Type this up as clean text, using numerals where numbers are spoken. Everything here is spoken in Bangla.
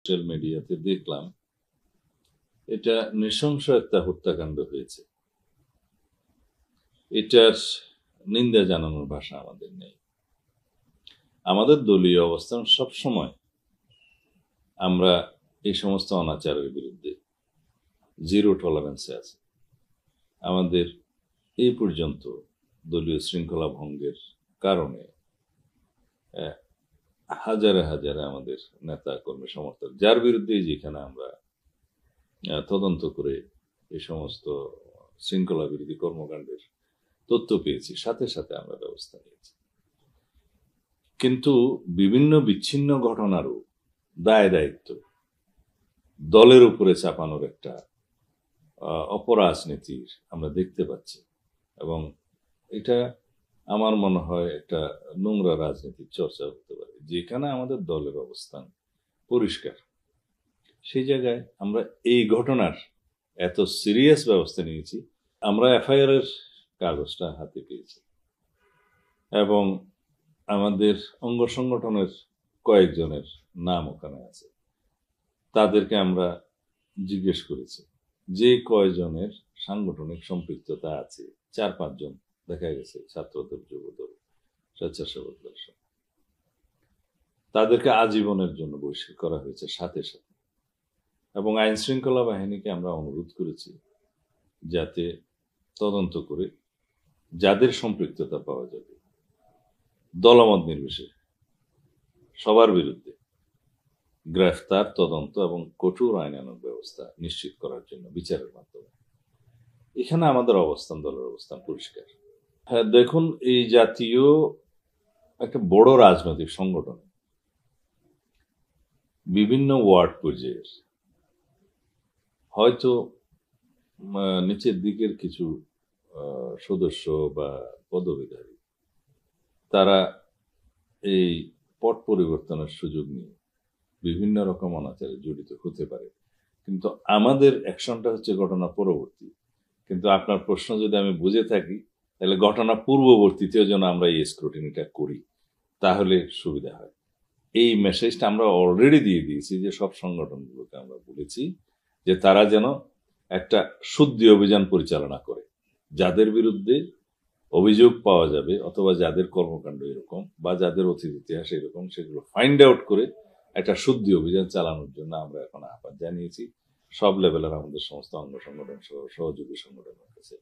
সোশ্যাল মিডিয়াতে দেখলাম এটা নৃশংস একটা হত্যাকাণ্ড হয়েছে। এটার নিন্দা জানানোর ভাষা আমাদের নেই। আমাদের দলীয় অবস্থান সবসময় আমরা এই সমস্ত অনাচারের বিরুদ্ধে জিরো টলারেন্সে আছে। আমাদের এই পর্যন্ত দলীয় শৃঙ্খলা ভঙ্গের কারণে হাজারে হাজারে আমাদের নেতা কর্মী সমর্থক যার বিরুদ্ধে যেখানে আমরা তদন্ত করে এই সমস্ত শৃঙ্খলা বিরোধী কর্মকাণ্ডের তথ্য পেয়েছি, সাথে সাথে আমরা ব্যবস্থা নিয়েছি। কিন্তু বিভিন্ন বিচ্ছিন্ন ঘটনারও দায় দায়িত্ব দলের উপরে চাপানোর একটা অপরাজনীতির আমরা দেখতে পাচ্ছি, এবং এটা আমার মনে হয় একটা নোংরা রাজনীতির চর্চা হতে পারে। যেখানে আমাদের দলের অবস্থান পরিষ্কার, সেই জায়গায় আমরা এই ঘটনার এত সিরিয়াস ব্যবস্থা নিয়েছি। আমরা এফআইআর এর কাগজটা হাতে পেয়েছি এবং আমাদের অঙ্গ সংগঠনের কয়েকজনের নাম ওখানে আছে। তাদেরকে আমরা জিজ্ঞেস করেছি যে কয়জনের সাংগঠনিক সম্পৃক্ততা আছে। 4-5 জন দেখা গেছে ছাত্রদল, যুবদল, স্বেচ্ছাসেবক দল। তাদেরকে আজীবনের জন্য বহিষ্কার করা হয়েছে সাথে সাথে। এবং আইন শৃঙ্খলা বাহিনীকে আমরা অনুরোধ করেছি যাতে তদন্ত করে যাদের সম্পৃক্ততা পাওয়া যাবে দলমত নির্বিশেষে সবার বিরুদ্ধে গ্রেফতার, তদন্ত এবং কঠোর আইনানুগ ব্যবস্থা নিশ্চিত করার জন্য বিচারের মাধ্যমে। এখানে আমাদের অবস্থান, দলের অবস্থান পরিষ্কার। হ্যাঁ, দেখুন, এই জাতীয় একটা বড় রাজনৈতিক সংগঠন বিভিন্ন ওয়ার্ড পর্যায়ের হয়তো নিচের দিকের কিছু সদস্য বা পদবীধারী তারা এই পট পরিবর্তনের সুযোগ নিয়ে বিভিন্ন রকম অনাচারে জড়িত হতে পারে, কিন্তু আমাদের অ্যাকশনটা হচ্ছে ঘটনা পরবর্তী। কিন্তু আপনার প্রশ্ন যদি আমি বুঝে থাকি, তাহলে ঘটনা পূর্ববর্তীতেও যেন আমরা এই স্ক্রুটিনিটা করি, তাহলে সুবিধা হয়। এই মেসেজটা আমরা অলরেডি দিয়ে দিয়েছি যে সব সংগঠনগুলোকে আমরা বলেছি যে তারা যেন একটা শুদ্ধি অভিযান পরিচালনা করে। যাদের বিরুদ্ধে অভিযোগ পাওয়া যাবে অথবা যাদের কর্মকাণ্ড এরকম বা যাদের অতীত ইতিহাস এরকম, সেগুলো ফাইন্ড আউট করে একটা শুদ্ধি অভিযান চালানোর জন্য আমরা এখন আহ্বান জানিয়েছি সব লেভেলের আমাদের সমস্ত অঙ্গ সংগঠন সহ সহযোগী সংগঠনের কাছে।